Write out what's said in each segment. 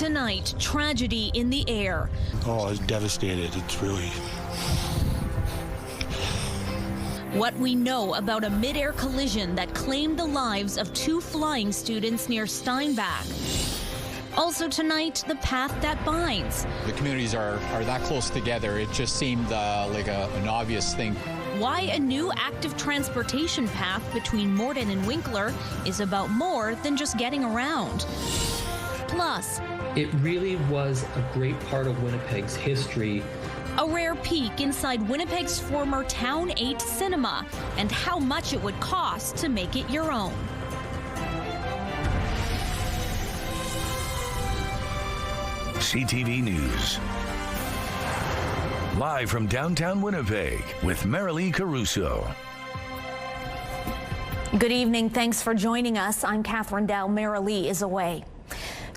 Tonight, tragedy in the air. Oh, it's devastated. It's really... What we know about a midair collision that claimed the lives of 2 flying students near Steinbach. Also tonight, the path that binds. The communities are that close together. It just seemed like an obvious thing. Why a new active transportation path between Morden and Winkler is about more than just getting around. Plus, it really was a great part of Winnipeg's history. A rare peek inside Winnipeg's former Town 8 cinema and how much it would cost to make it your own. CTV News. Live from downtown Winnipeg with Marilee Caruso. Good evening. Thanks for joining us. I'm Catherine Dow. Marilee is away.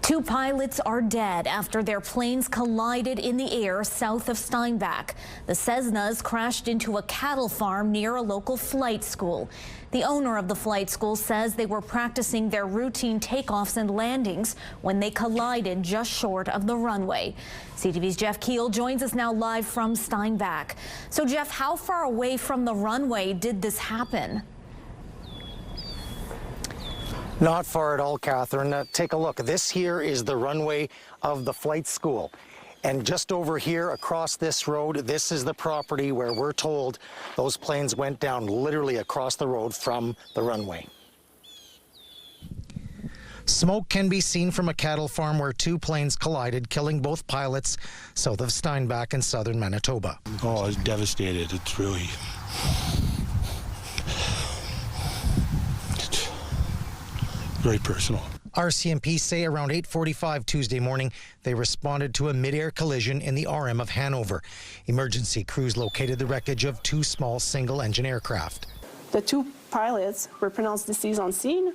2 pilots are dead after their planes collided in the air south of Steinbach. The Cessnas crashed into a cattle farm near a local flight school. The owner of the flight school says they were practicing their routine takeoffs and landings when they collided just short of the runway. CTV's Jeff Keel joins us now live from Steinbach. So Jeff, how far away from the runway did this happen? Not far at all, Catherine. Take a look. This here is the runway of the flight school. And just over here across this road, this is the property where we're told those planes went down literally across the road from the runway. Smoke can be seen from a cattle farm where 2 planes collided, killing both pilots south of Steinbach in southern Manitoba. Oh, it's devastated. It's really... very personal. RCMP say around 8:45 Tuesday morning, they responded to a mid-air collision in the RM of Hanover. Emergency crews located the wreckage of 2 small single-engine aircraft. The 2 pilots were pronounced deceased on scene.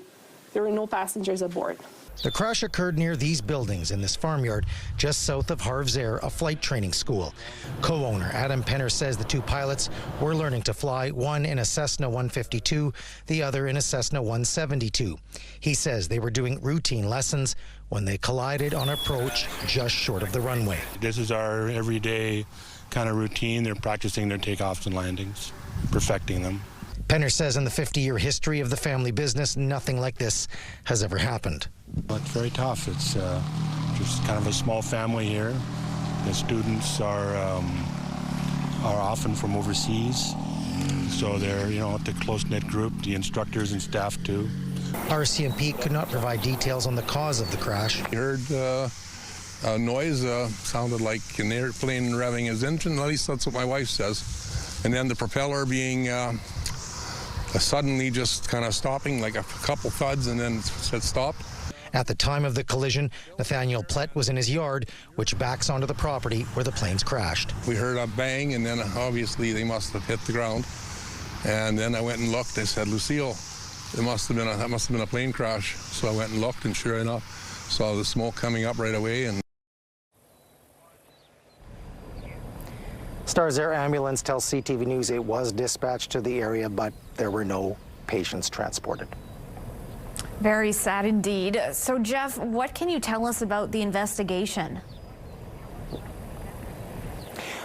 There were no passengers aboard. The crash occurred near these buildings in this farmyard just south of Harv's Air, a flight training school. Co-owner Adam Penner says the 2 pilots were learning to fly, one in a Cessna 152, the other in a Cessna 172. He says they were doing routine lessons when they collided on approach just short of the runway. This is our everyday kind of routine. They're practicing their takeoffs and landings, perfecting them. Penner says in the 50-year history of the family business, nothing like this has ever happened. Well, it's very tough. It's just kind of a small family here. The students are often from overseas, so they're a close-knit group. The instructors and staff too. RCMP could not provide details on the cause of the crash. We heard a noise, sounded like an airplane revving his engine. At least that's what my wife says. And then the propeller being suddenly just kind of stopping, like a couple thuds, and then said stop. At the time of the collision, Nathaniel Plett was in his yard, which backs onto the property where the planes crashed. We heard a bang, and then obviously they must have hit the ground. And then I went and looked. They said, Lucille, that must have been a plane crash. So I went and looked, and sure enough, saw the smoke coming up right away. And Stars Air Ambulance tells CTV News it was dispatched to the area, but there were no patients transported. Very sad indeed. So Jeff, what can you tell us about the investigation?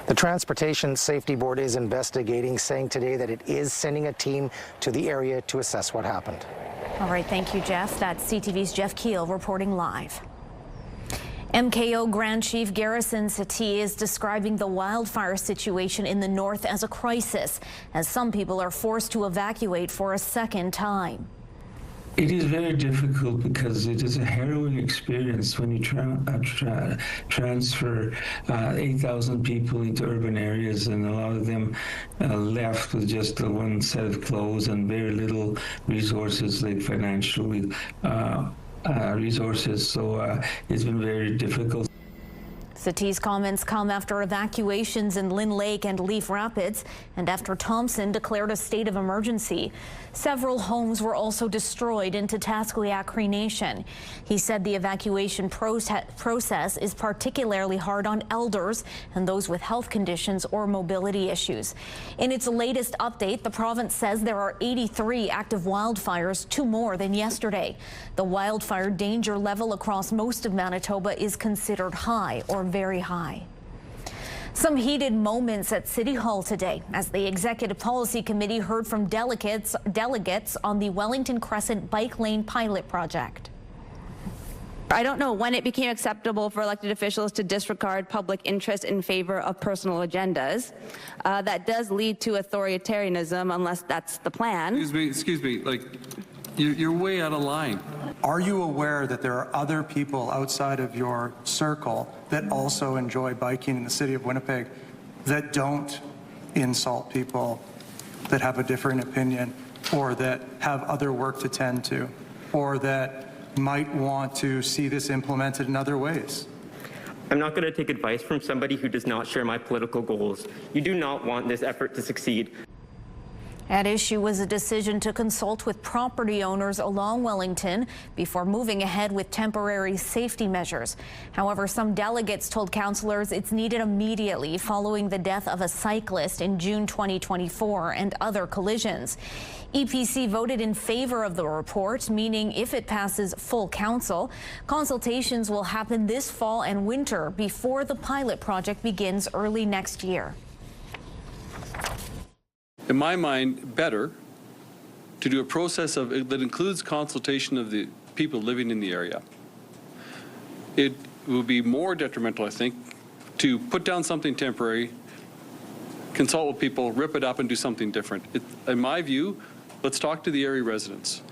The Transportation Safety Board is investigating, saying today that it is sending a team to the area to assess what happened. All right, thank you, Jeff. That's CTV's Jeff Keel reporting live. MKO Grand Chief Garrison Settee is describing the wildfire situation in the north as a crisis, as some people are forced to evacuate for a second time. It is very difficult because it is a harrowing experience when you transfer 8,000 people into urban areas, and a lot of them left with just one set of clothes and very little resources, like financial resources. So it's been very difficult. Satie's comments come after evacuations in Lynn Lake and Leaf Rapids and after Thompson declared a state of emergency. Several homes were also destroyed in Tatasqueyak Cree Nation. He said the evacuation process is particularly hard on elders and those with health conditions or mobility issues. In its latest update, the province says there are 83 active wildfires, 2 more than yesterday. The wildfire danger level across most of Manitoba is considered high or very high. Some heated moments at City Hall today as the Executive Policy Committee heard from delegates on the Wellington Crescent bike lane pilot project. I don't know when it became acceptable for elected officials to disregard public interest in favor of personal agendas. That does lead to authoritarianism unless that's the plan. Excuse me, like you're way out of line. Are you aware that there are other people outside of your circle that also enjoy biking in the city of Winnipeg that don't insult people that have a different opinion or that have other work to tend to or that might want to see this implemented in other ways? I'm not going to take advice from somebody who does not share my political goals. You do not want this effort to succeed. At issue was a decision to consult with property owners along Wellington before moving ahead with temporary safety measures. However, some delegates told councillors it's needed immediately following the death of a cyclist in June 2024 and other collisions. EPC voted in favor of the report, meaning if it passes full council, consultations will happen this fall and winter before the pilot project begins early next year. In my mind, better to do a process that includes consultation of the people living in the area. It would be more detrimental, I think, to put down something temporary, consult with people, rip it up and do something different. In my view, let's talk to the area residents.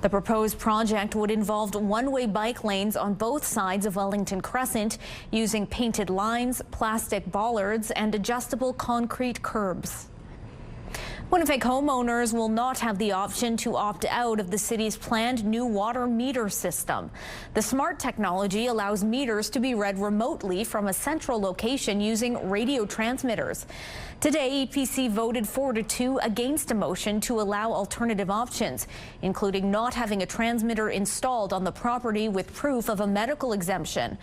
The proposed project would involve one-way bike lanes on both sides of Wellington Crescent using painted lines, plastic bollards, and adjustable concrete curbs. Winnipeg homeowners will not have the option to opt out of the city's planned new water meter system. The smart technology allows meters to be read remotely from a central location using radio transmitters. Today, EPC voted 4-2 against a motion to allow alternative options, including not having a transmitter installed on the property with proof of a medical exemption.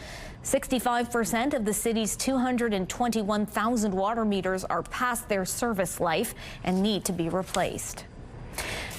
65% of the city's 221,000 water meters are past their service life and need to be replaced.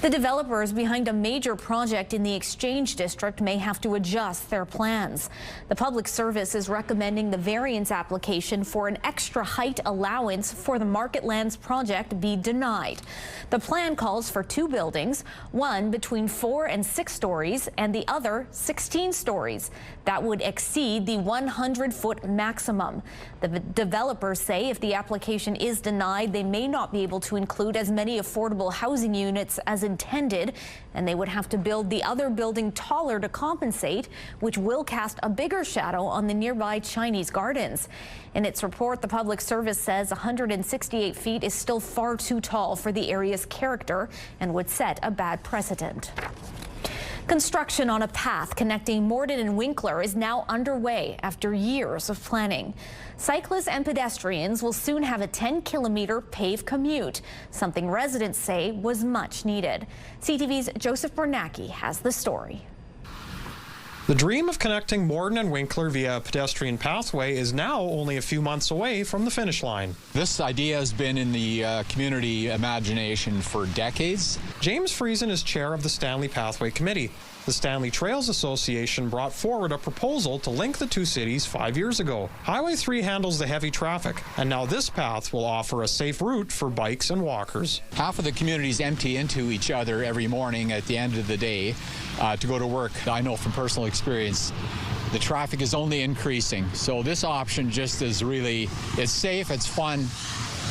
The developers behind a major project in the Exchange District may have to adjust their plans. The Public Service is recommending the variance application for an extra height allowance for the Marketlands project be denied. The plan calls for 2 buildings, one between 4 and 6 stories and the other 16 stories. That would exceed the 100-foot maximum. The developers say if the application is denied, they may not be able to include as many affordable housing units as intended, and they would have to build the other building taller to compensate, which will cast a bigger shadow on the nearby Chinese gardens. In its report, the Public Service says 168 feet is still far too tall for the area's character and would set a bad precedent. Construction on a path connecting Morden and Winkler is now underway after years of planning. Cyclists and pedestrians will soon have a 10-kilometer paved commute, something residents say was much needed. CTV's Joseph Bernacki has the story. The dream of connecting Morden and Winkler via a pedestrian pathway is now only a few months away from the finish line. This idea has been in the community imagination for decades. James Freeland is chair of the Stanley Pathway Committee. The Stanley Trails Association brought forward a proposal to link the 2 cities 5 years ago. Highway 3 handles the heavy traffic, and now this path will offer a safe route for bikes and walkers. Half of the communities empty into each other every morning at the end of the day to go to work. I know from personal experience, the traffic is only increasing. So this option just is really, it's safe, it's fun,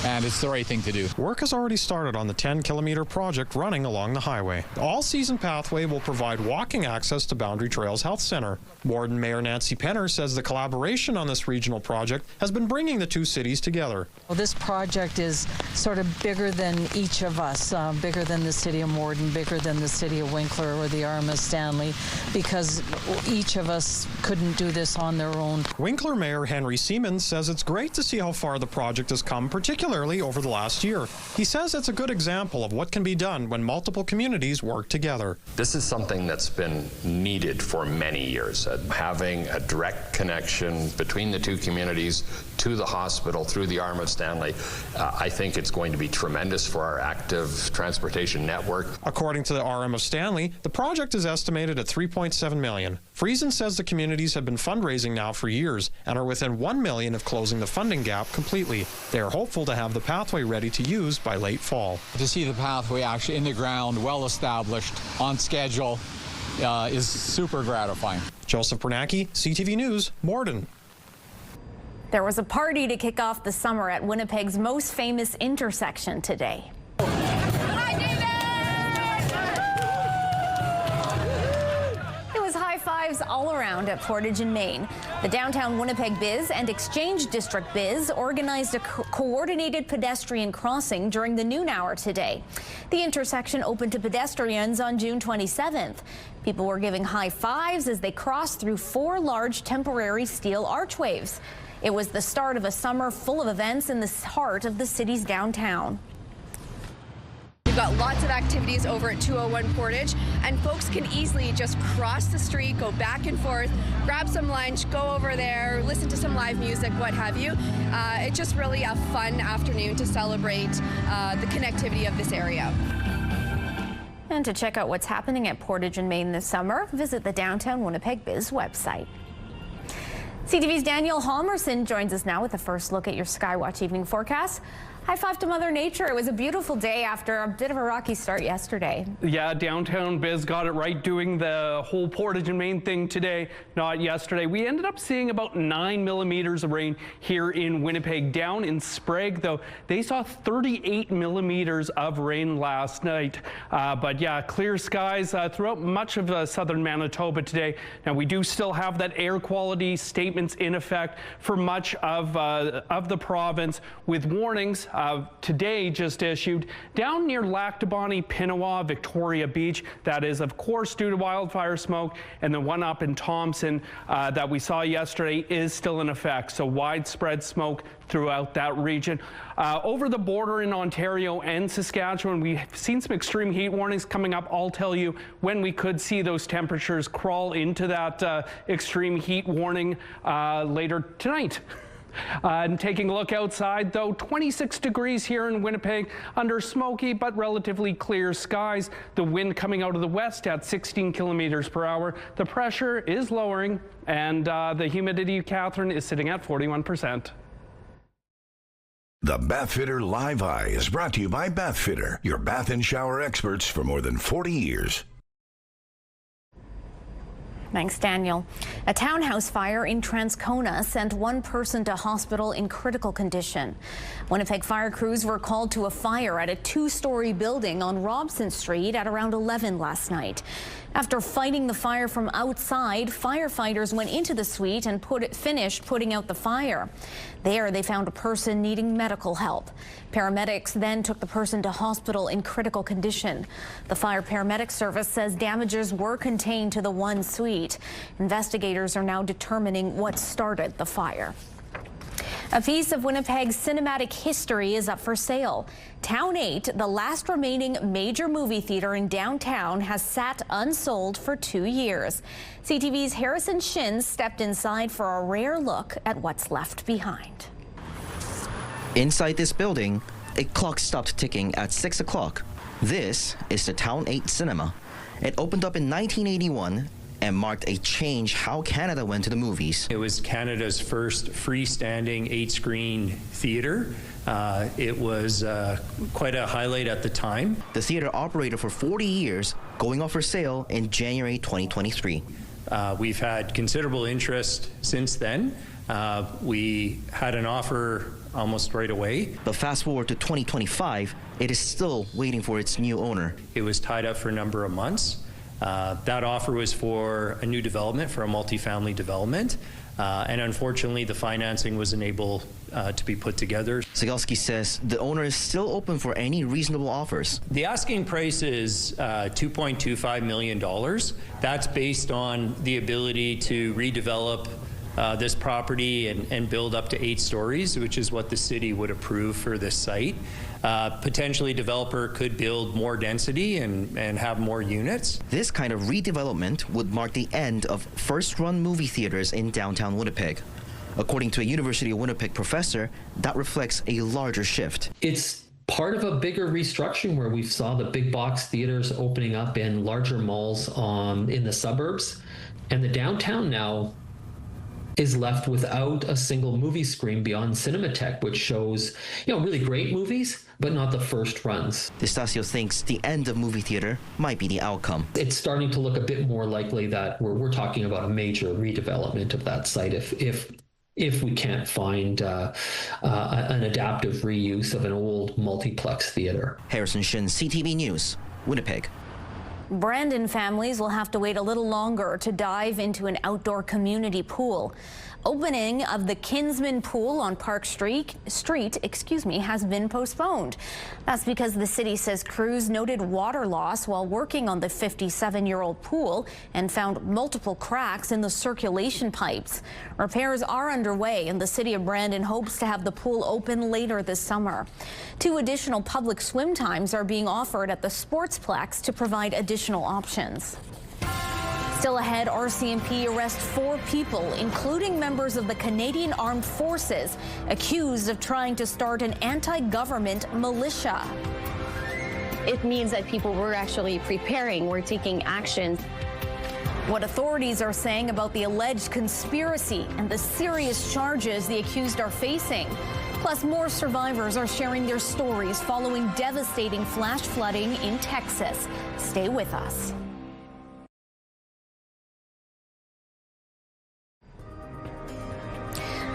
and it's the right thing to do. Work has already started on the 10-kilometer project running along the highway. The all-season pathway will provide walking access to Boundary Trails Health Center. Warden Mayor Nancy Penner says the collaboration on this regional project has been bringing the two cities together. Well, this project is sort of bigger than each of us, bigger than the city of Morden, bigger than the city of Winkler or the RM of Stanley, because each of us couldn't do this on their own. Winkler Mayor Henry Siemens says it's great to see how far the project has come, particularly over the last year. He says it's a good example of what can be done when multiple communities work together. This is something that's been needed for many years. Having a direct connection between the two communities to the hospital through the arm of Stanley, I think it's going to be tremendous for our active transportation network. According to the RM of Stanley, the project is estimated at $3.7 million. Freeland says the communities have been fundraising now for years and are within $1 million of closing the funding gap completely. They are hopeful to have the pathway ready to use by late fall. To see the pathway actually in the ground, well established, on schedule, is super gratifying. Joseph Bernacki, CTV News, Morden. There was a party to kick off the summer at Winnipeg's most famous intersection today. It was high fives all around at Portage and Maine. The downtown Winnipeg Biz and Exchange District Biz organized a coordinated pedestrian crossing during the noon hour today. The intersection opened to pedestrians on June 27th. People were giving high fives as they crossed through 4 large temporary steel archways. It was the start of a summer full of events in the heart of the city's downtown. We've got lots of activities over at 201 Portage, and folks can easily just cross the street, go back and forth, grab some lunch, go over there, listen to some live music, what have you. It's just really a fun afternoon to celebrate the connectivity of this area. And to check out what's happening at Portage and Maine this summer, visit the Downtown Winnipeg Biz website. CTV's Daniel Halmerson joins us now with a first look at your Skywatch evening forecast. High five to Mother Nature. It was a beautiful day after a bit of a rocky start yesterday. Yeah, downtown Biz got it right doing the whole Portage and Maine thing today, not yesterday. We ended up seeing about 9 millimeters of rain here in Winnipeg. Down in Sprague, though, they saw 38 millimeters of rain last night. But yeah, clear skies throughout much of southern Manitoba today. Now, we do still have that air quality statements in effect for much of the province, with warnings today just issued down near Lac du Bonnet, Pinawa, Victoria Beach. That is, of course, due to wildfire smoke, and the one up in Thompson that we saw yesterday is still in effect. So widespread smoke throughout that region. Over the border in Ontario and Saskatchewan, we've seen some extreme heat warnings coming up. I'll tell you when we could see those temperatures crawl into that extreme heat warning later tonight. And taking a look outside, though, 26 degrees here in Winnipeg under smoky but relatively clear skies. The wind coming out of the west at 16 kilometers per hour. The pressure is lowering, and the humidity, Catherine, is sitting at 41%. The Bathfitter Live Eye is brought to you by Bathfitter, your bath and shower experts for more than 40 years. Thanks, Daniel. A townhouse fire in Transcona sent one person to hospital in critical condition. Winnipeg fire crews were called to a fire at a 2-story building on Robson Street at around 11 last night. After fighting the fire from outside, firefighters went into the suite and finished putting out the fire. There, they found a person needing medical help. Paramedics then took the person to hospital in critical condition. The fire paramedic service says damages were contained to the one suite. Investigators are now determining what started the fire. A piece of Winnipeg's cinematic history is up for sale. Town 8, the last remaining major movie theater in downtown, has sat unsold for 2 years. CTV's Harrison Shins stepped inside for a rare look at what's left behind. Inside this building, a clock stopped ticking at 6 o'clock. This is the Town 8 Cinema. It opened up in 1981 and marked a change how Canada went to the movies. It was Canada's first freestanding 8-screen theater. It was quite a highlight at the time. The theater operated for 40 years, going up for sale in January 2023. We've had considerable interest since then. We had an offer almost right away. But fast forward to 2025, it is still waiting for its new owner. It was tied up for a number of months. That offer was for a new development, for a multifamily development. And unfortunately, the financing was unable to be put together. Sigalski says the owner is still open for any reasonable offers. The asking price is $2.25 million. That's based on the ability to redevelop this property and build up to 8 stories, which is what the city would approve for this site. Potentially, developer could build more density and have more units. This kind of redevelopment would mark the end of first-run movie theaters in downtown Winnipeg. According to a University of Winnipeg professor, that reflects a larger shift. It's part of a bigger restructuring where we saw the big box theaters opening up in larger malls in the suburbs, and the downtown now is left without a single movie screen beyond Cinematheque, which shows, really great movies, but not the first runs. D'Estacio thinks the end of movie theater might be the outcome. It's starting to look a bit more likely that we're talking about a major redevelopment of that site if we can't find an adaptive reuse of an old multiplex theater. Harrison Shin, CTV News, Winnipeg. Brandon families will have to wait a little longer to dive into an outdoor community pool. Opening of the Kinsman pool on Park Street, has been postponed. That's because the city says crews noted water loss while working on the 57-year-old pool and found multiple cracks in the circulation pipes. Repairs are underway, and the city of Brandon hopes to have the pool open later this summer. 2 additional public swim times are being offered at the Sportsplex to provide additional options. Still ahead, RCMP arrests 4 people, including members of the Canadian Armed Forces, accused of trying to start an anti-government militia. It means that people were actually preparing, were taking action. What authorities are saying about the alleged conspiracy and the serious charges the accused are facing. Plus, more survivors are sharing their stories following devastating flash flooding in Texas. Stay with us.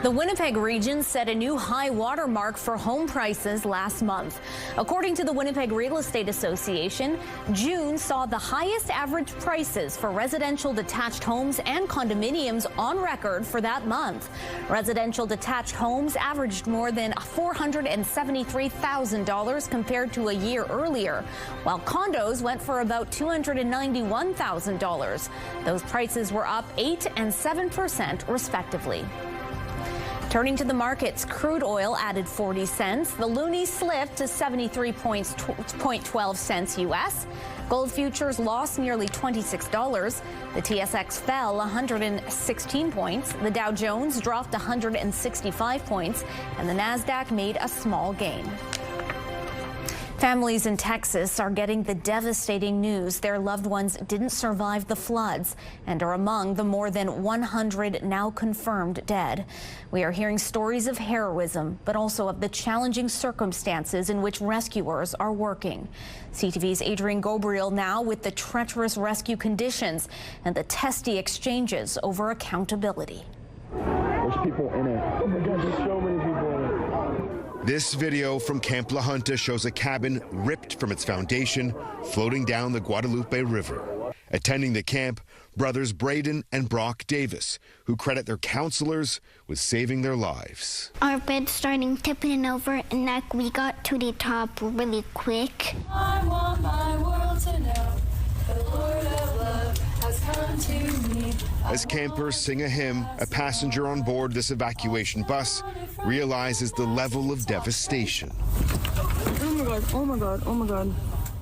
The Winnipeg region set a new high water mark for home prices last month. According to the Winnipeg Real Estate Association, June saw the highest average prices for residential detached homes and condominiums on record for that month. Residential detached homes averaged more than $473,000 compared to a year earlier, while condos went for about $291,000. Those prices were up 8% and 7% respectively. Turning to the markets, crude oil added 40 cents. The loonie slipped to 73.12 cents U.S. Gold futures lost nearly $26. The TSX fell 116 points. The Dow Jones dropped 165 points, and the Nasdaq made a small gain. Families in Texas are getting the devastating news their loved ones didn't survive the floods and are among the more than 100 now confirmed dead. We are hearing stories of heroism, but also of the challenging circumstances in which rescuers are working. CTV's Adrian Gobriel now with the treacherous rescue conditions and the testy exchanges over accountability. There's people in it. Oh my God, there's so many people in it. This video from Camp La Junta shows a cabin ripped from its foundation, floating down the Guadalupe River. Attending the camp, brothers Braden and Brock Davis, who credit their counselors with saving their lives. Our bed started tipping over, and like we got to the top really quick. I want my world to know the Lord of love has come to me. As campers sing a hymn, a passenger on board this evacuation bus realizes the level of devastation. Oh my God, oh my God, oh my God.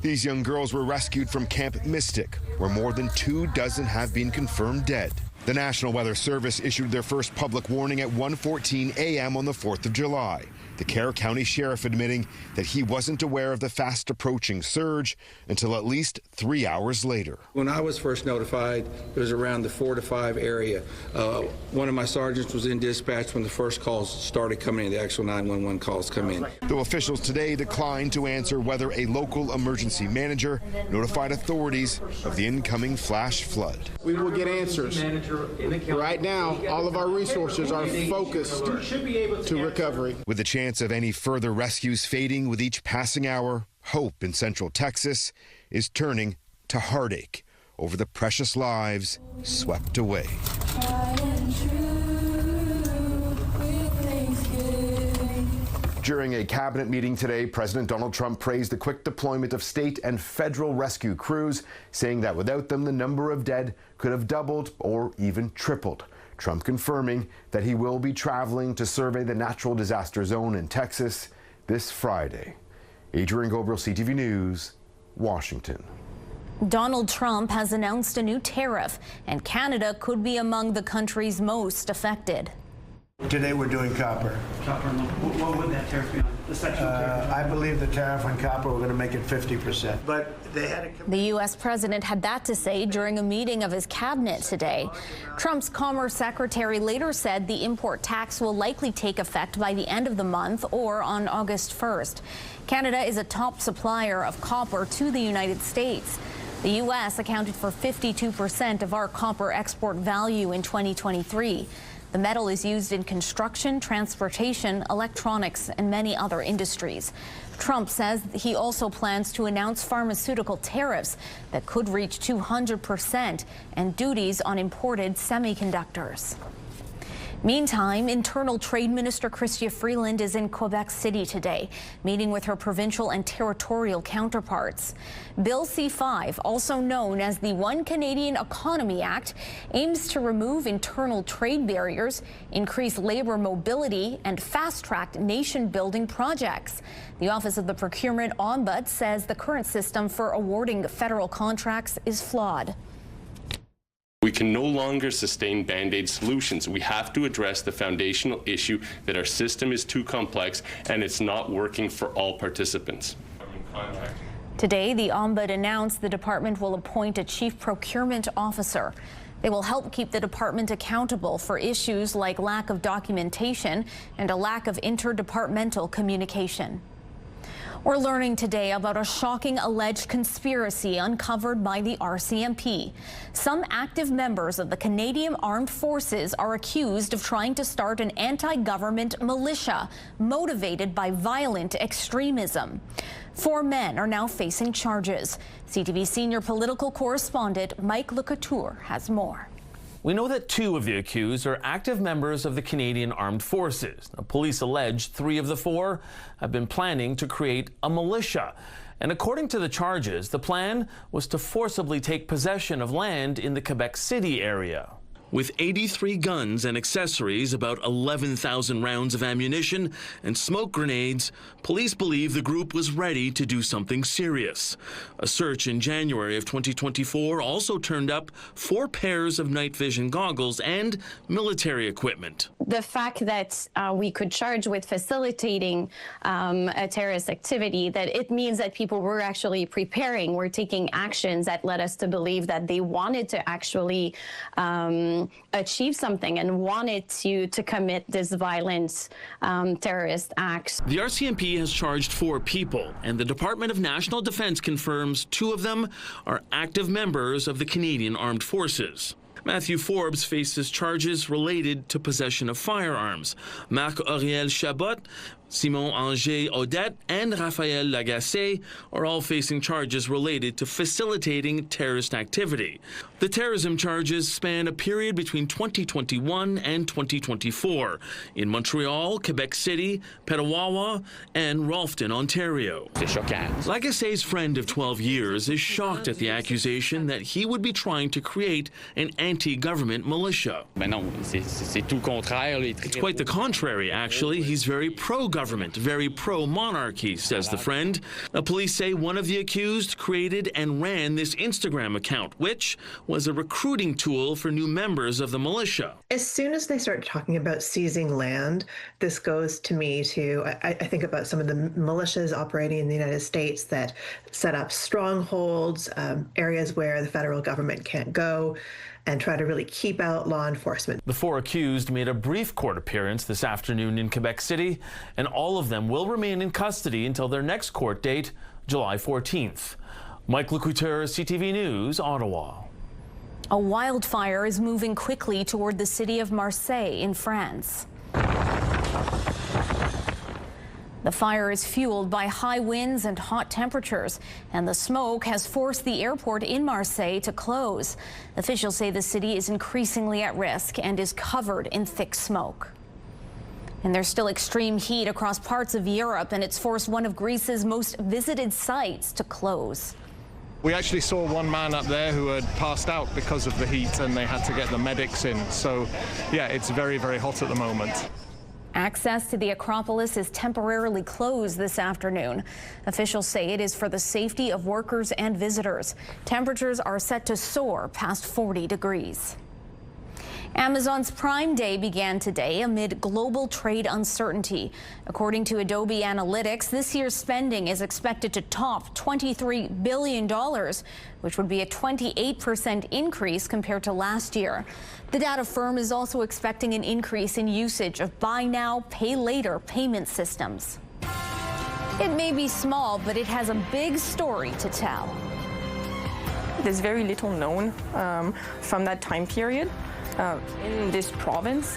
These young girls were rescued from Camp Mystic, where more than 24 have been confirmed dead. The National Weather Service issued their first public warning at 1:14 a.m. on the 4th of July. The Kerr County Sheriff admitting that he wasn't aware of the fast approaching surge until at least 3 hours later. When I was first notified, it was around the 4 to 5 area. One of my sergeants was in dispatch when the first calls started coming in, the actual 911 calls come in. Though officials today declined to answer whether a local emergency manager notified authorities of the incoming flash flood. We will get answers. Right now, all of our resources are focused to recovery. With the chance of any further rescues fading with each passing hour, hope in Central Texas is turning to heartache over the precious lives swept away. During a cabinet meeting today, President Donald Trump praised the quick deployment of state and federal rescue crews, saying that without them, the number of dead could have doubled or even tripled. Trump confirming that he will be traveling to survey the natural disaster zone in Texas this Friday. Adrian Gobriel, CTV News, Washington. Donald Trump has announced a new tariff, and Canada could be among the countries most affected. Today we're doing copper. Copper, what would that tariff be on? The sectional tariff? I believe the tariff on copper, we're going to make it 50%. But they had The U.S. president had that to say during a meeting of his cabinet today. Trump's Commerce Secretary later said the import tax will likely take effect by the end of the month or on August 1st. Canada is a top supplier of copper to the United States. The U.S. accounted for 52% of our copper export value in 2023. The metal is used in construction, transportation, electronics, and many other industries. Trump says he also plans to announce pharmaceutical tariffs that could reach 200% and duties on imported semiconductors. Meantime, Internal Trade Minister Chrystia Freeland is in Quebec City today, meeting with her provincial and territorial counterparts. Bill C-5, also known as the One Canadian Economy Act, aims to remove internal trade barriers, increase labor mobility, and fast-track nation-building projects. The Office of the Procurement Ombudsman says the current system for awarding federal contracts is flawed. We can no longer sustain Band-Aid solutions. We have to address the foundational issue that our system is too complex and it's not working for all participants. Today, the Ombudsman announced the department will appoint a chief procurement officer. They will help keep the department accountable for issues like lack of documentation and a lack of interdepartmental communication. We're learning today about a shocking alleged conspiracy uncovered by the RCMP. Some active members of the Canadian Armed Forces are accused of trying to start an anti-government militia motivated by violent extremism. 4 men are now facing charges. CTV senior political correspondent Mike LeCouture has more. We know that 2 of the accused are active members of the Canadian Armed Forces. Now, police allege 3 of the 4 have been planning to create a militia. And according to the charges, the plan was to forcibly take possession of land in the Quebec City area. With 83 guns and accessories, about 11,000 rounds of ammunition, and smoke grenades, police believe the group was ready to do something serious. A search in January of 2024 also turned up 4 pairs of night vision goggles and military equipment. The fact that we could charge with facilitating a terrorist activity, that it means that people were actually preparing, were taking actions that led us to believe that they wanted to actually achieve something and wanted to commit this violent terrorist acts. The RCMP has charged 4 people, and the Department of National Defence confirms 2 of them are active members of the Canadian Armed Forces. Matthew Forbes faces charges related to possession of firearms. Marc-Auriel Chabot, Simon Anger Odette, and Raphaël Lagacé are all facing charges related to facilitating terrorist activity. The terrorism charges span a period between 2021 and 2024 in Montreal, Quebec City, Petawawa, and Ralston, Ontario. Lagacé's friend of 12 years is shocked at the accusation that he would be trying to create an anti-government militia. It's quite the contrary, actually. He's very pro-government. pro-government, very pro-monarchy, says the friend. Police say one of the accused created and ran this Instagram account, which was a recruiting tool for new members of the militia. As soon as they start talking about seizing land, this goes to me to, I think about some of the militias operating in the United States that set up strongholds, areas where the federal government can't go, and try to really keep out law enforcement. The four accused made a brief court appearance this afternoon in Quebec City, and all of them will remain in custody until their next court date, July 14th. Mike Lecouteur, CTV News, Ottawa. A wildfire is moving quickly toward the city of Marseilles in France. The fire is fueled by high winds and hot temperatures, and the smoke has forced the airport in Marseille to close. Officials say the city is increasingly at risk and is covered in thick smoke. And there's still extreme heat across parts of Europe, and it's forced one of Greece's most visited sites to close. We actually saw one man up there who had passed out because of the heat, and they had to get the medics in. So, yeah, it's very, very hot at the moment. Access to the Acropolis is temporarily closed this afternoon. Officials say it is for the safety of workers and visitors. Temperatures are set to soar past 40 degrees. Amazon's Prime Day began today amid global trade uncertainty. According to Adobe Analytics, this year's spending is expected to top $23 billion, which would be a 28% increase compared to last year. The data firm is also expecting an increase in usage of buy now, pay later payment systems. It may be small, but it has a big story to tell. There's very little known from that time period. In this province.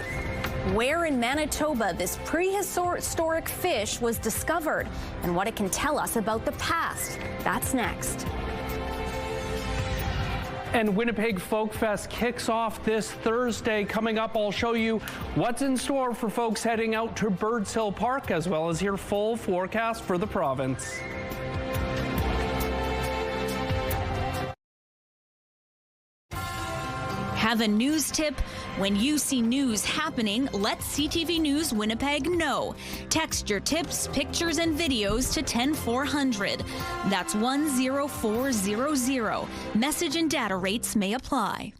Where in Manitoba this prehistoric fish was discovered and what it can tell us about the past. That's next. And Winnipeg Folk Fest kicks off this Thursday. Coming up, I'll show you what's in store for folks heading out to Birds Hill Park, as well as your full forecast for the province. Have a news tip? When you see news happening, let CTV News Winnipeg know. Text your tips, pictures, and videos to 10400. That's 10400. Message and data rates may apply.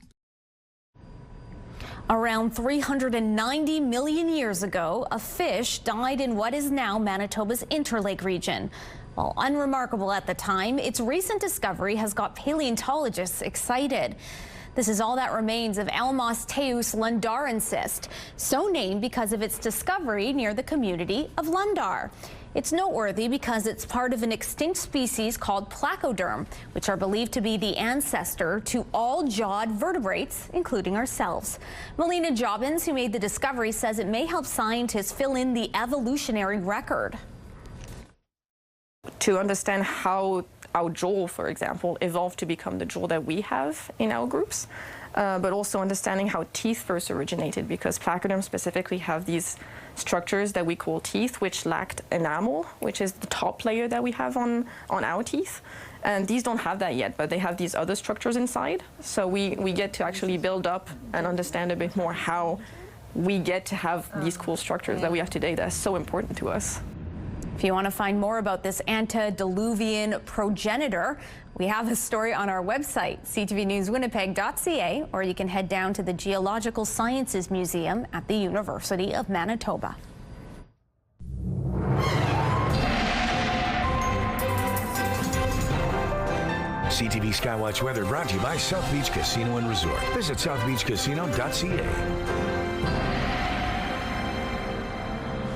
Around 390 million years ago, a fish died in what is now Manitoba's Interlake region. While unremarkable at the time, its recent discovery has got paleontologists excited. This is all that remains of Almosteus lundarensis, so named because of its discovery near the community of Lundar. It's noteworthy because it's part of an extinct species called placoderm, which are believed to be the ancestor to all jawed vertebrates, including ourselves. Melina Jobbins, who made the discovery, says it may help scientists fill in the evolutionary record. To understand how our jaw, for example, evolved to become the jaw that we have in our groups, but also understanding how teeth first originated, because placoderms specifically have these structures that we call teeth, which lacked enamel, which is the top layer that we have on our teeth. And these don't have that yet, but they have these other structures inside. So we get to actually build up and understand a bit more how we get to have these cool structures that we have today that's so important to us. If you want to find more about this antediluvian progenitor, we have a story on our website, ctvnewswinnipeg.ca, or you can head down to the Geological Sciences Museum at the University of Manitoba. CTV Skywatch weather brought to you by South Beach Casino and Resort. Visit southbeachcasino.ca.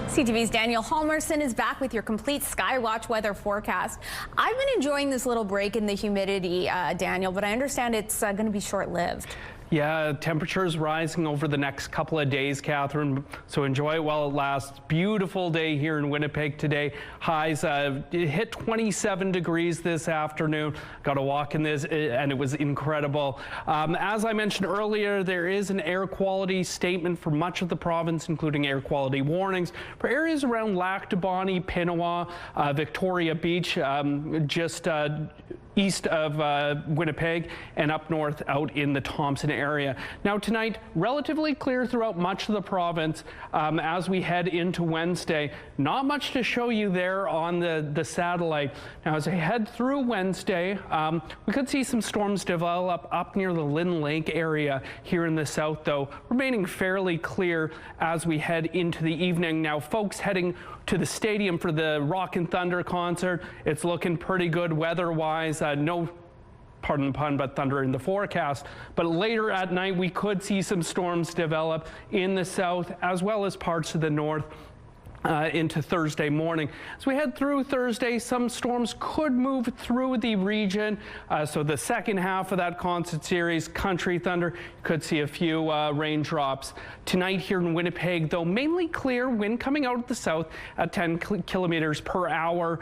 CTV's Daniel Halmerson is back with your complete Skywatch weather forecast. I've been enjoying this little break in the humidity, Daniel, but I understand it's going to be short-lived. Yeah, temperatures rising over the next couple of days, Catherine, so enjoy it while it lasts. Beautiful day here in Winnipeg today. Highs hit 27 degrees this afternoon. Got to walk in this, and it was incredible. As I mentioned earlier, there is an air quality statement for much of the province, including air quality warnings for areas around Lac du Bonnet, Pinawa, Victoria Beach, east of Winnipeg and up north out in the Thompson area. Now tonight, relatively clear throughout much of the province as we head into Wednesday. Not much to show you there on the satellite. Now as I head through Wednesday, we could see some storms develop up near the Lynn Lake area here in the south, though remaining fairly clear as we head into the evening. Now folks heading to the stadium for the Rock and Thunder concert, it's looking pretty good weather-wise. No, pardon the pun, but thunder in the forecast. But later at night, we could see some storms develop in the south as well as parts of the north. Into Thursday morning. As we head through Thursday, some storms could move through the region. So the second half of that concert series, Country Thunder, could see a few raindrops. Tonight here in Winnipeg, though, mainly clear, wind coming out of the south at 10 kilometers per hour,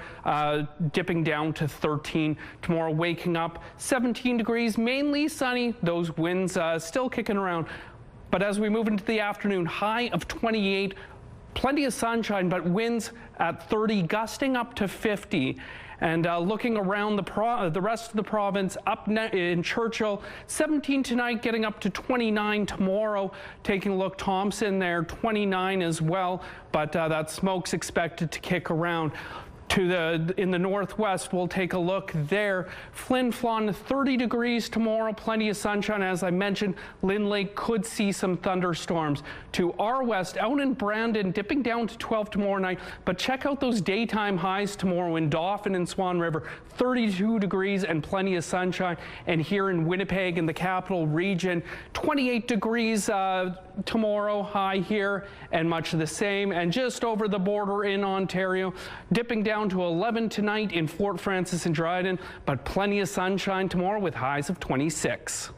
dipping down to 13. Tomorrow waking up 17 degrees, mainly sunny. Those winds still kicking around. But as we move into the afternoon, high of 28. Plenty of sunshine, but winds at 30, gusting up to 50. And looking around the rest of the province, up in Churchill, 17 tonight, getting up to 29 tomorrow. Taking a look, Thompson there, 29 as well, but that smoke's expected to kick around. In the northwest, we'll take a look there. Flin Flon, 30 degrees tomorrow, plenty of sunshine. As I mentioned, Lynn Lake could see some thunderstorms. To our west, out in Brandon, dipping down to 12 tomorrow night. But check out those daytime highs tomorrow in Dauphin and Swan River, 32 degrees and plenty of sunshine. And here in Winnipeg in the capital region, 28 degrees tomorrow, high here, and much of the same. And just over the border in Ontario, dipping down to 11 tonight in Fort Francis and Dryden, but plenty of sunshine tomorrow with highs of 26.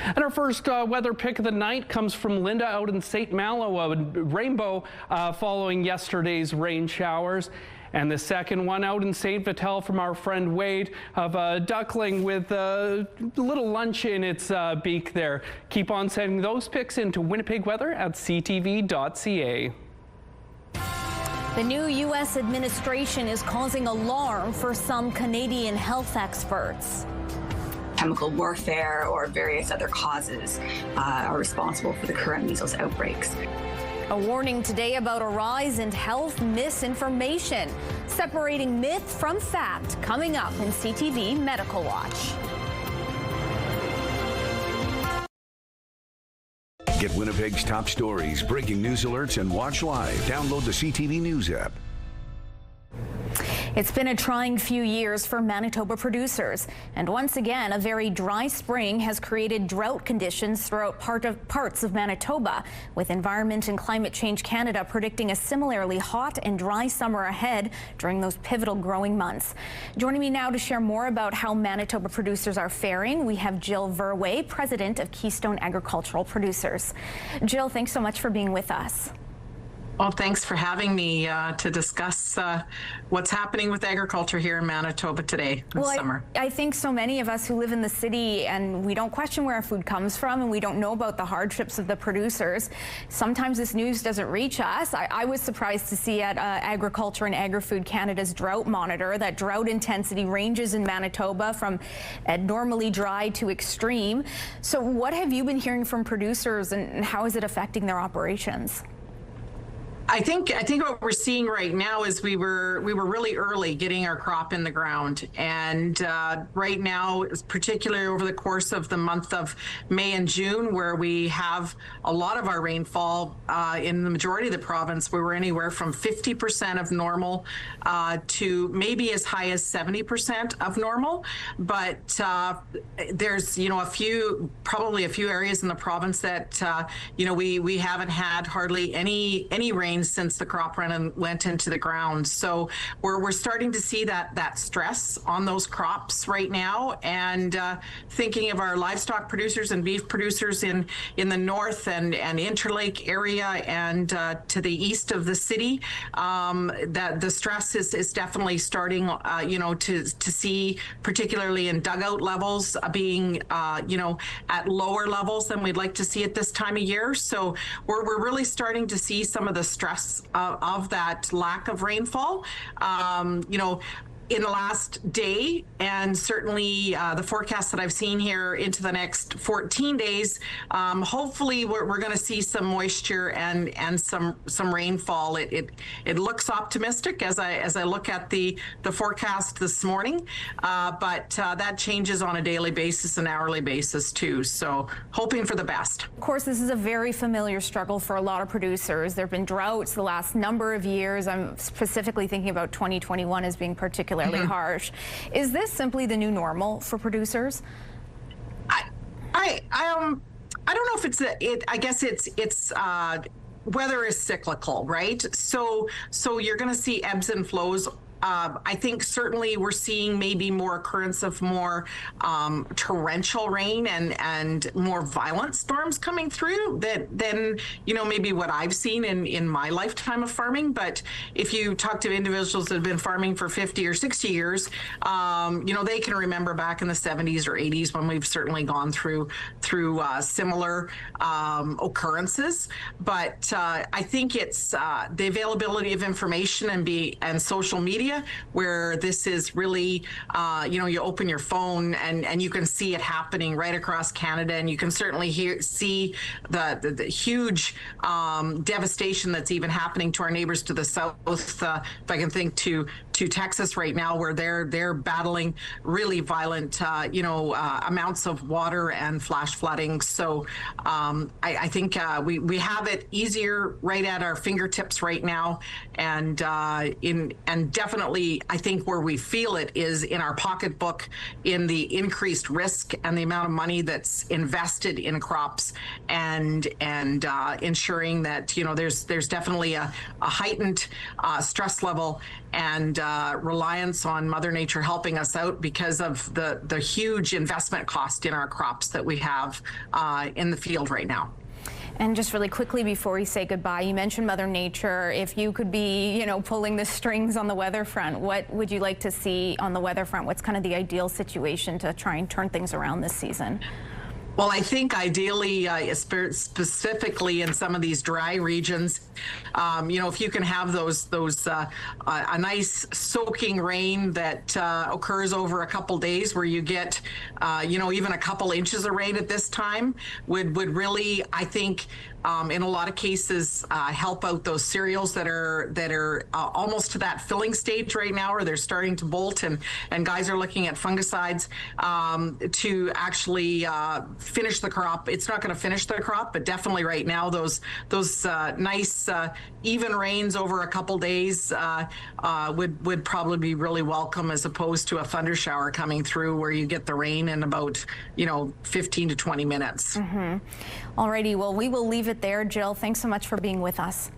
And our first weather pick of the night comes from Linda out in St. Malo, a rainbow following yesterday's rain showers. And the second one out in St. Vital from our friend Wade of a duckling with a little lunch in its beak there. Keep on sending those picks into Winnipeg weather at ctv.ca. The new U.S. administration is causing alarm for some Canadian health experts. Chemical warfare or various other causes are responsible for the current measles outbreaks. A warning today about a rise in health misinformation, separating myth from fact, coming up in CTV Medical Watch. Get Winnipeg's top stories, breaking news alerts, and watch live. Download the CTV News app. It's been a trying few years for Manitoba producers, and once again, a very dry spring has created drought conditions throughout parts of Manitoba, with Environment and Climate Change Canada predicting a similarly hot and dry summer ahead during those pivotal growing months. Joining me now to share more about how Manitoba producers are faring, we have Jill Verway, president of Keystone Agricultural Producers. Jill, thanks so much for being with us. Well, thanks for having me to discuss what's happening with agriculture here in Manitoba today this summer. I think so many of us who live in the city and we don't question where our food comes from and we don't know about the hardships of the producers. Sometimes this news doesn't reach us. I was surprised to see at Agriculture and Agri-Food Canada's drought monitor that drought intensity ranges in Manitoba from abnormally dry to extreme. So what have you been hearing from producers and how is it affecting their operations? I think what we're seeing right now is we were really early getting our crop in the ground, and right now, particularly over the course of the month of May and June, where we have a lot of our rainfall in the majority of the province, we were anywhere from 50% of normal to maybe as high as 70% of normal. But there's probably a few areas in the province that we haven't had hardly any rain since the crop run went into the ground. So we're starting to see that stress on those crops right now, and thinking of our livestock producers and beef producers in the north and Interlake area and to the east of the city, that the stress is definitely starting to see, particularly in dugout levels, being at lower levels than we'd like to see at this time of year. So we're really starting to see some of the stress of that lack of rainfall. in the last day, and certainly the forecast that I've seen here into the next 14 days, hopefully we're going to see some moisture and some rainfall. It looks optimistic as I look at the forecast this morning, but that changes on a daily basis and hourly basis too. So hoping for the best. Of course, this is a very familiar struggle for a lot of producers. There have been droughts the last number of years. I'm specifically thinking about 2021 as being particularly harsh. Is this simply the new normal for producers? I don't know if it's I guess it's weather is cyclical, right? So you're going to see ebbs and flows. I think certainly we're seeing maybe more occurrence of more torrential rain and more violent storms coming through than maybe what I've seen in my lifetime of farming. But if you talk to individuals that have been farming for 50 or 60 years, they can remember back in the 70s or 80s when we've certainly gone through similar occurrences. But I think it's the availability of information and social media, where this is really, you open your phone and you can see it happening right across Canada, and you can certainly see the huge devastation that's even happening to our neighbors to the south. If I can think to Texas right now, where they're battling really violent, amounts of water and flash flooding. So I think we have it easier right at our fingertips right now, and definitely I think where we feel it is in our pocketbook, in the increased risk and the amount of money that's invested in crops, and ensuring that there's definitely a heightened stress level and reliance on Mother Nature helping us out because of the huge investment cost in our crops that we have in the field right now. And just really quickly before we say goodbye, you mentioned Mother Nature. If you could be, pulling the strings on the weather front, what would you like to see on the weather front? What's kind of the ideal situation to try and turn things around this season? Well, I think ideally, specifically in some of these dry regions, if you can have those a nice soaking rain that occurs over a couple days, where you get, even a couple inches of rain at this time would really, I think, in a lot of cases, help out those cereals that are almost to that filling stage right now, or they're starting to bolt, and guys are looking at fungicides to actually finish the crop. It's not going to finish the crop, but definitely right now those nice even rains over a couple days would probably be really welcome, as opposed to a thunder shower coming through where you get the rain in about 15 to 20 minutes. Alrighty, well, we will leave it there. Jill, thanks so much for being with us.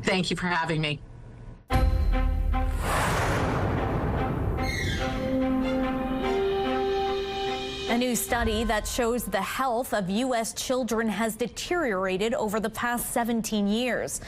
Thank you for having me. A new study that shows the health of U.S. children has deteriorated over the past 17 years.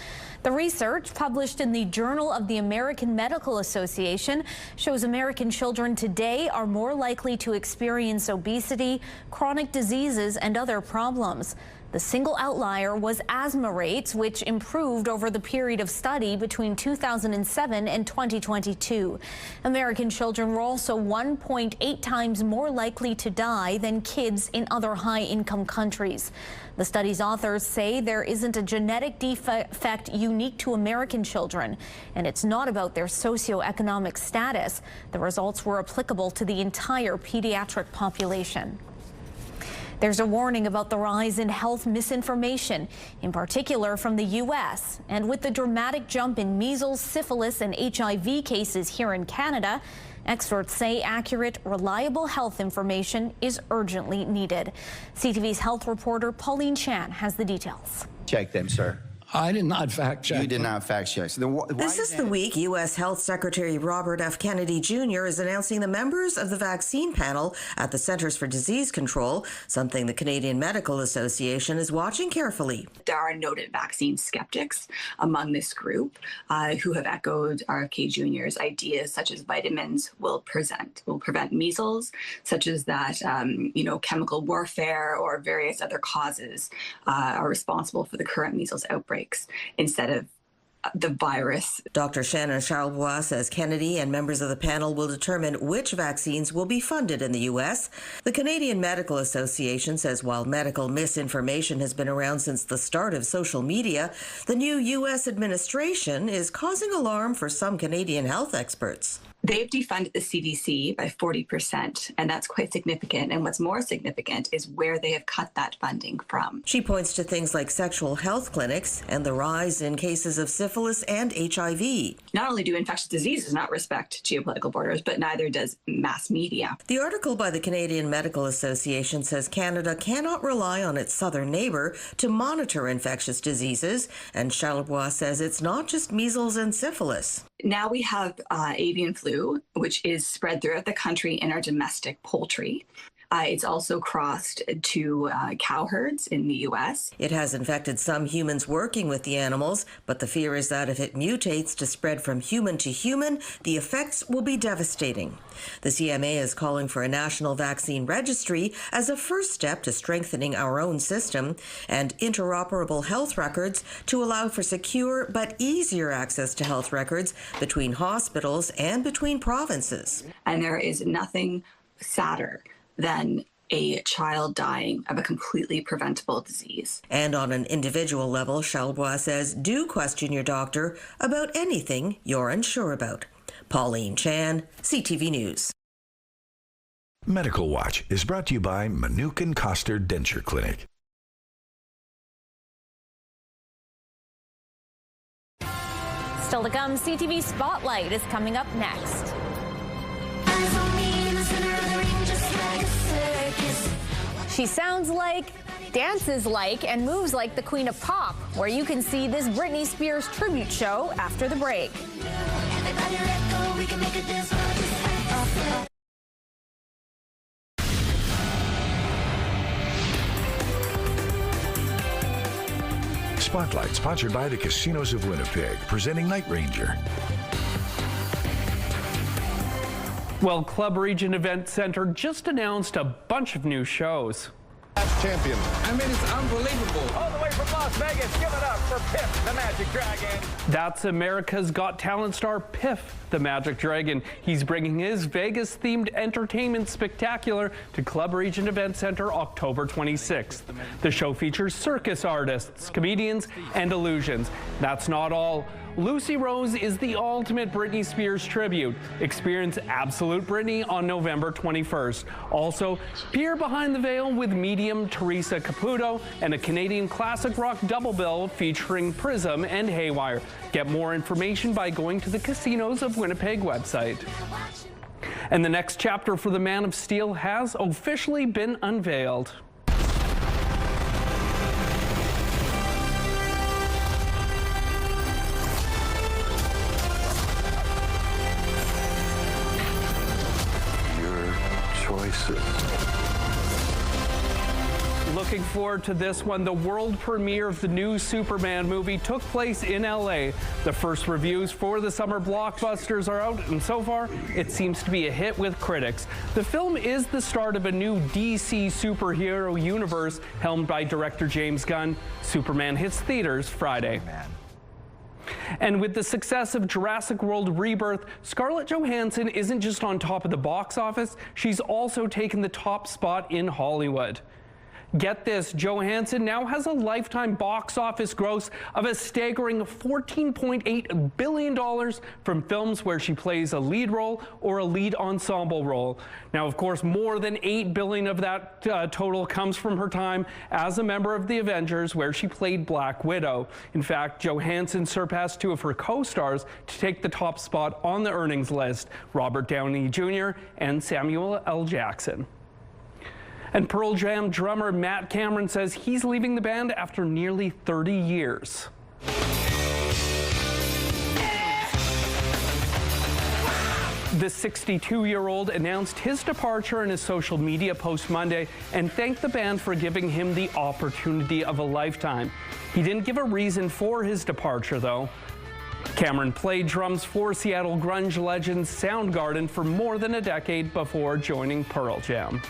The research, published in the Journal of the American Medical Association, shows American children today are more likely to experience obesity, chronic diseases, and other problems. The single outlier was asthma rates, which improved over the period of study between 2007 and 2022. American children were also 1.8 times more likely to die than kids in other high-income countries. The study's authors say there isn't a genetic defect unique to American children, and it's not about their socioeconomic status. The results were applicable to the entire pediatric population. There's a warning about the rise in health misinformation, in particular from the U.S. And with the dramatic jump in measles, syphilis, and HIV cases here in Canada, experts say accurate, reliable health information is urgently needed. CTV's health reporter Pauline Chan has the details. Check them, sir. I did not fact check. You did not fact check. So this is the week U.S. Health Secretary Robert F. Kennedy Jr. is announcing the members of the vaccine panel at the Centers for Disease Control, something the Canadian Medical Association is watching carefully. There are noted vaccine skeptics among this group who have echoed RFK Jr.'s ideas, such as vitamins will prevent measles, such as that chemical warfare or various other causes are responsible for the current measles outbreaks, instead of the virus. Dr. Shannon Charlebois says Kennedy and members of the panel will determine which vaccines will be funded in the U.S. The Canadian Medical Association says while medical misinformation has been around since the start of social media, the new U.S. administration is causing alarm for some Canadian health experts. They've defunded the CDC by 40%, and that's quite significant. And what's more significant is where they have cut that funding from. She points to things like sexual health clinics and the rise in cases of syphilis and HIV. Not only do infectious diseases not respect geopolitical borders, but neither does mass media. The article by the Canadian Medical Association says Canada cannot rely on its southern neighbour to monitor infectious diseases, and Charlebois says it's not just measles and syphilis. Now we have avian flu, which is spread throughout the country in our domestic poultry. It's also crossed to cow herds in the U.S. It has infected some humans working with the animals, but the fear is that if it mutates to spread from human to human, the effects will be devastating. The CMA is calling for a national vaccine registry as a first step to strengthening our own system and interoperable health records to allow for secure but easier access to health records between hospitals and between provinces. And there is nothing sadder than a child dying of a completely preventable disease. And on an individual level, Charlebois says, do question your doctor about anything you're unsure about. Pauline Chan, CTV News. Medical Watch is brought to you by Manukin Coster Denture Clinic. Still to come, CTV Spotlight is coming up next. She sounds like, dances like, and moves like the Queen of Pop, where you can see this Britney Spears tribute show after the break. Spotlight, sponsored by the Casinos of Winnipeg, presenting Night Ranger. Well, Club Regent Event Center just announced a bunch of new shows. Champion. I mean, it's unbelievable. All the way from Las Vegas, give it up for Piff, the Magic Dragon. That's America's Got Talent star Piff, the Magic Dragon. He's bringing his Vegas-themed entertainment spectacular to Club Regent Event Center October 26th. The show features circus artists, comedians, and illusions. That's not all. Lucy Rose is the ultimate Britney Spears tribute. Experience Absolute Britney on November 21st. Also, peer behind the veil with medium Teresa Caputo and a Canadian classic rock double bill featuring Prism and Haywire. Get more information by going to the Casinos of Winnipeg website. And the next chapter for The Man of Steel has officially been unveiled. Looking forward to this one. The world premiere of the new Superman movie took place in LA. The first reviews for the summer blockbusters are out, and so far, it seems to be a hit with critics. The film is the start of a new DC superhero universe helmed by director James Gunn. Superman hits theaters Friday. And with the success of Jurassic World Rebirth, Scarlett Johansson isn't just on top of the box office, she's also taken the top spot in Hollywood. Get this, Johansson now has a lifetime box office gross of a staggering $14.8 billion from films where she plays a lead role or a lead ensemble role. Now, of course, more than $8 billion of that total comes from her time as a member of the Avengers, where she played Black Widow. In fact, Johansson surpassed two of her co-stars to take the top spot on the earnings list, Robert Downey Jr. and Samuel L. Jackson. And Pearl Jam drummer Matt Cameron says he's leaving the band after nearly 30 years. The 62-year-old announced his departure in a social media post Monday and thanked the band for giving him the opportunity of a lifetime. He didn't give a reason for his departure, though. Cameron played drums for Seattle grunge legend Soundgarden for more than a decade before joining Pearl Jam.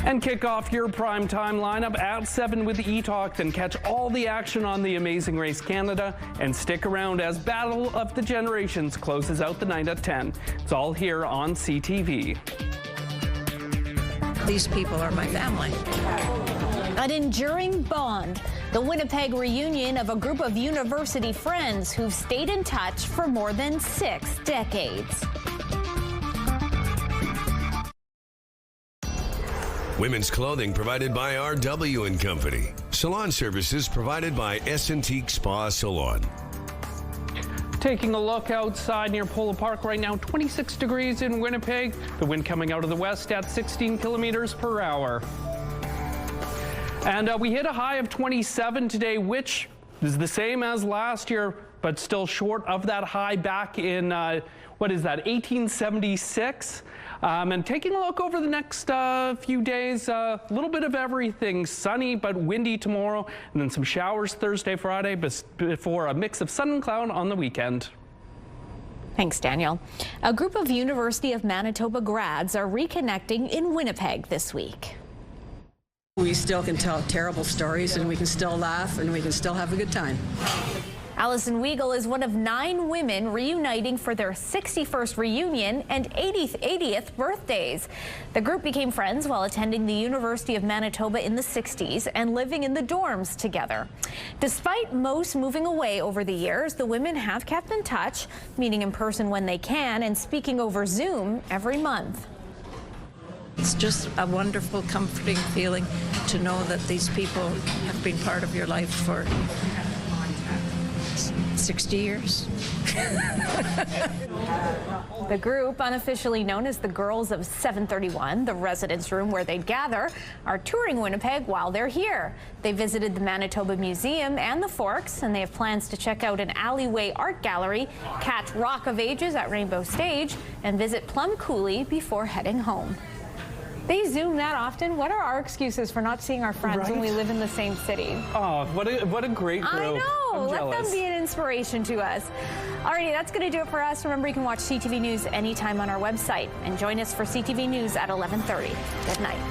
And kick off your primetime lineup at 7 with E-Talk, then catch all the action on the Amazing Race Canada, and stick around as Battle of the Generations closes out the night at 10. It's all here on CTV. These people are my family. An enduring bond, the Winnipeg reunion of a group of university friends who've stayed in touch for more than 6 decades. Women's clothing provided by RW & Company. Salon services provided by S&T Spa Salon. Taking a look outside near Polo Park right now, 26 degrees in Winnipeg. The wind coming out of the west at 16 kilometers per hour. And we hit a high of 27 today, which is the same as last year, but still short of that high back in, 1876. And taking a look over the next few days, a little bit of everything. Sunny but windy tomorrow, and then some showers Thursday, Friday, before a mix of sun and cloud on the weekend. Thanks, Daniel. A group of University of Manitoba grads are reconnecting in Winnipeg this week. We still can tell terrible stories, and we can still laugh, and we can still have a good time. Allison Weigel is one of 9 women reuniting for their 61st reunion and 80th birthdays. The group became friends while attending the University of Manitoba in the 60s and living in the dorms together. Despite most moving away over the years, the women have kept in touch, meeting in person when they can and speaking over Zoom every month. It's just a wonderful, comforting feeling to know that these people have been part of your life for 60 years. The group, unofficially known as the Girls of 731, the residence room where they gather, are touring Winnipeg while they're here. They visited the Manitoba Museum and the Forks, and they have plans to check out an alleyway art gallery, catch Rock of Ages at Rainbow Stage, and visit Plum Coulee before heading home. They Zoom that often. What are our excuses for not seeing our friends when we live in the same city? Oh, what a great group. I know. I'm Let jealous. them be an inspiration to us. Alrighty, that's going to do it for us. Remember, you can watch CTV News anytime on our website and join us for CTV News at 11:30. Good night.